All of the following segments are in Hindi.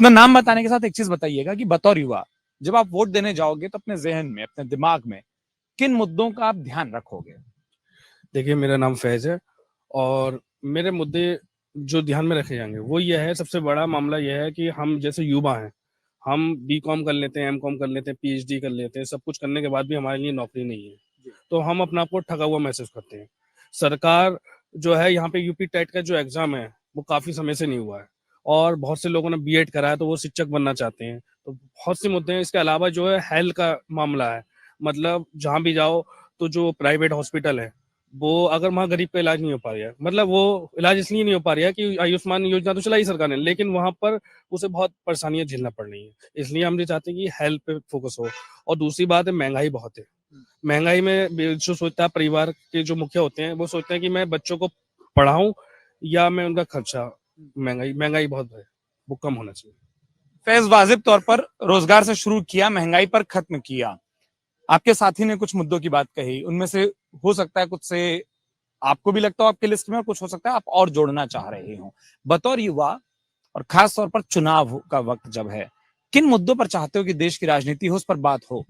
अपना नाम बताने के साथ एक चीज बताइएगा कि बतौर युवा जब आप वोट देने जाओगे तो अपने जहन में, अपने दिमाग में किन मुद्दों का आप ध्यान रखोगे? देखिए, मेरा नाम फैज़ है और मेरे मुद्दे जो ध्यान में रखे जाएँगे वो ये है, सबसे बड़ा मामला ये है कि हम जैसे युवा हैं, हम बीकॉम कर लेते हैं, एमकॉम कर लेते हैं, पीएचडी कर लेते हैं, सब कुछ करने के बाद भी हमारे लिए नौकरी नहीं है। तो हम अपने आप को ठगा हुआ महसूस करते हैं। सरकार जो है यहाँ पे यूपी टेट का जो एग्ज़ाम है, वो काफ़ी समय से नहीं हुआ है और बहुत से लोगों ने बीएड करा है तो वो शिक्षक बनना चाहते हैं। तो बहुत से मुद्दे हैं। इसके अलावा जो है हेल्थ का मामला है, मतलब जहाँ भी जाओ तो जो प्राइवेट हॉस्पिटल है, वो अगर वहाँ गरीब का इलाज नहीं हो पा रहा है, मतलब वो इलाज इसलिए नहीं हो पा रहा है कि आयुष्मान योजना तो चलाई सरकार ने, लेकिन वहाँ पर उसे बहुत परेशानियाँ झेलना पड़ रही है। इसलिए हम ये चाहते हैं कि हेल्थ पे फोकस हो। और दूसरी बात है, महंगाई बहुत है। महंगाई में जो सोचता है परिवार के जो मुखिया होते हैं, वो सोचते हैं कि मैं बच्चों को पढ़ाऊं या मैं उनका खर्चा, महंगाई महंगाई बहुत है, वो कम होना चाहिए। फैज वाजिब तौर पर रोजगार से शुरू किया, महंगाई पर खत्म किया। आपके साथी ने कुछ मुद्दों की बात कही, उनमें से हो सकता है कुछ से आपको भी लगता हो आपके लिस्ट में, और कुछ हो सकता है आप और जोड़ना चाह रहे हो। बतौर युवा और खास तौर पर चुनाव का वक्त जब है, किन मुद्दों पर चाहते हो कि देश की राजनीति हो, उस पर बात हो?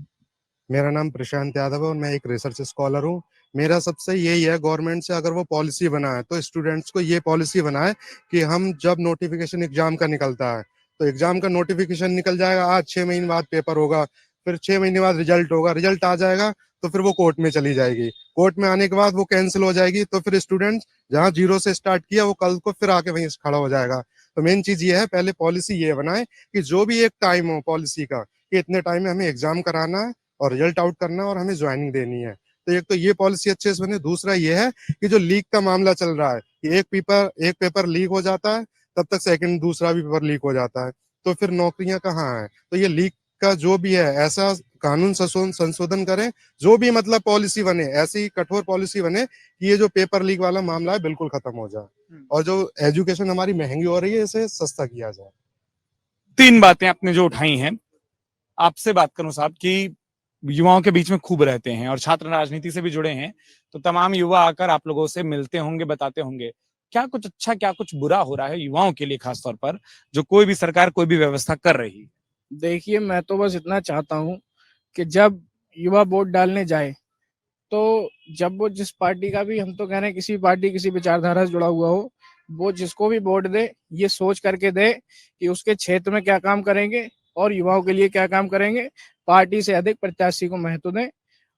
मेरा नाम प्रशांत यादव है और मैं एक रिसर्च स्कॉलर हूँ। मेरा सबसे यही है, गवर्नमेंट से अगर वो पॉलिसी बनाए तो स्टूडेंट्स को ये पॉलिसी बनाए कि हम जब नोटिफिकेशन एग्जाम का निकलता है तो एग्जाम का नोटिफिकेशन निकल जाएगा, आज 6 महीने बाद पेपर होगा, फिर 6 महीने बाद रिजल्ट होगा, रिजल्ट आ जाएगा तो फिर वो कोर्ट में चली जाएगी, कोर्ट में आने के बाद वो कैंसिल हो जाएगी, तो फिर स्टूडेंट जहाँ जीरो से स्टार्ट किया वो कल को फिर आके वहीं खड़ा हो जाएगा। तो मेन चीज ये है, पहले पॉलिसी ये बनाए कि जो भी एक टाइम हो पॉलिसी का कि इतने टाइम में हमें एग्जाम कराना है और रिजल्ट आउट करना है और हमें ज्वाइनिंग देनी है। तो एक तो ये पॉलिसी अच्छे से बने। दूसरा ये है कि जो लीक का मामला चल रहा है कि एक पेपर लीक हो जाता है, तब तक सेकंड दूसरा भी पेपर लीक हो जाता है, तो फिर नौकरियां कहाँ हैं? तो ये लीक का जो भी है, ऐसा कानून संशोधन करें, जो भी मतलब पॉलिसी बने, ऐसी कठोर पॉलिसी बने कि ये जो पेपर लीक वाला मामला है बिल्कुल खत्म हो जाए और जो एजुकेशन हमारी महंगी हो रही है इसे सस्ता किया जाए। 3 बातें आपने जो उठाई हैं, आपसे बात करूं साहब कि युवाओं के बीच में खूब रहते हैं और छात्र राजनीति से भी जुड़े हैं, तो तमाम युवा आकर आप लोगों से मिलते होंगे, बताते होंगे क्या कुछ अच्छा, क्या कुछ बुरा हो रहा है युवाओं के लिए, खास तौर पर जो कोई भी सरकार कोई भी व्यवस्था कर रही है? देखिए, मैं तो बस इतना चाहता हूँ कि जब युवा वोट डालने जाए, तो जब वो जिस पार्टी का भी, हम तो कह रहे हैं किसी पार्टी किसी विचारधारा से जुड़ा हुआ हो, वो जिसको भी वोट दे, ये सोच करके दे कि उसके क्षेत्र में क्या काम करेंगे और युवाओं के लिए क्या काम करेंगे। पार्टी से अधिक प्रत्याशी को महत्व दें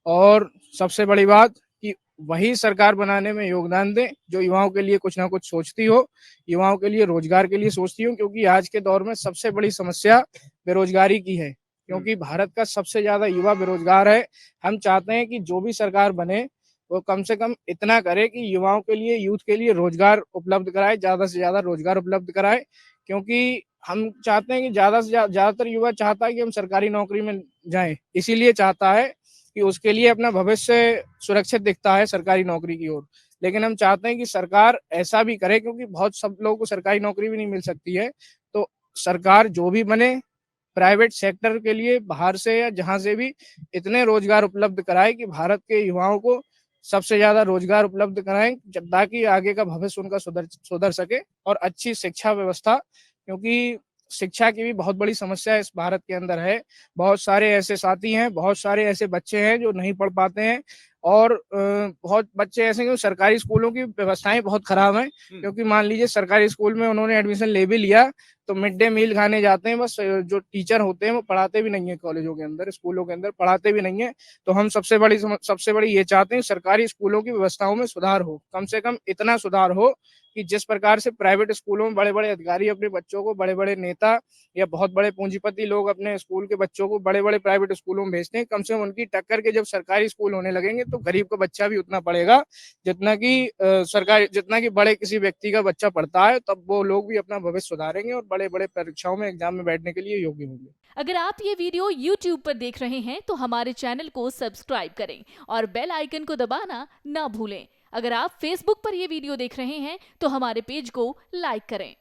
और सबसे बड़ी बात कि वही सरकार बनाने में योगदान दें जो युवाओं के लिए कुछ ना कुछ सोचती हो, युवाओं के लिए रोजगार के लिए सोचती हो, क्योंकि आज के दौर में सबसे बड़ी समस्या बेरोजगारी की है, क्योंकि भारत का सबसे ज्यादा युवा बेरोजगार है। हम चाहते हैं कि जो भी सरकार बने वो कम से कम इतना करे कि युवाओं के लिए, यूथ के लिए रोजगार उपलब्ध कराए, ज्यादा से ज्यादा रोजगार उपलब्ध कराए, क्योंकि हम चाहते हैं कि ज्यादा से ज्यादातर युवा चाहता है कि हम सरकारी नौकरी में जाएं, इसीलिए चाहता है कि उसके लिए अपना भविष्य सुरक्षित दिखता है सरकारी नौकरी की ओर। लेकिन हम चाहते हैं कि सरकार ऐसा भी करे, क्योंकि बहुत सब लोगों को सरकारी नौकरी भी नहीं मिल सकती है, तो सरकार जो भी बने प्राइवेट सेक्टर के लिए बाहर से या जहां से भी इतने रोजगार उपलब्ध कराए कि भारत के युवाओं को सबसे ज्यादा रोजगार उपलब्ध कराएं, ताकि आगे का भविष्य उनका सुधर सुधर सके। और अच्छी शिक्षा व्यवस्था, क्योंकि शिक्षा की भी बहुत बड़ी समस्या इस भारत के अंदर है। बहुत सारे ऐसे साथी हैं, बहुत सारे ऐसे बच्चे हैं जो नहीं पढ़ पाते हैं और बहुत बच्चे ऐसे हैं कि सरकारी स्कूलों की व्यवस्थाएं बहुत खराब हैं, क्योंकि मान लीजिए सरकारी स्कूल में उन्होंने एडमिशन ले भी लिया तो मिड डे मील खाने जाते हैं, बस जो टीचर होते हैं वो पढ़ाते भी नहीं है, कॉलेजों के अंदर, स्कूलों के अंदर पढ़ाते भी नहीं है। तो हम सबसे बड़ी ये चाहते हैं सरकारी स्कूलों की व्यवस्थाओं में सुधार हो, कम से कम इतना सुधार हो कि जिस प्रकार से प्राइवेट स्कूलों में बड़े बड़े अधिकारी अपने बच्चों को, बड़े बड़े नेता या बहुत बड़े पूंजीपति लोग अपने स्कूल के बच्चों को बड़े बड़े प्राइवेट स्कूलों में भेजते हैं, कम से कम उनकी टक्कर के जब सरकारी स्कूल होने लगेंगे तो गरीब का बच्चा भी उतना पढ़ेगा जितना कि बड़े किसी व्यक्ति का बच्चा पढ़ता है, तब वो लोग भी अपना भविष्य सुधारेंगे और बड़े बड़े परीक्षाओं में, एग्जाम में बैठने के लिए योग्य होंगे। अगर आप ये वीडियो YouTube पर देख रहे हैं तो हमारे चैनल को सब्सक्राइब करें और बेल आइकन को दबाना ना भूलें। अगर आप Facebook पर ये वीडियो देख रहे हैं तो हमारे पेज को लाइक करें।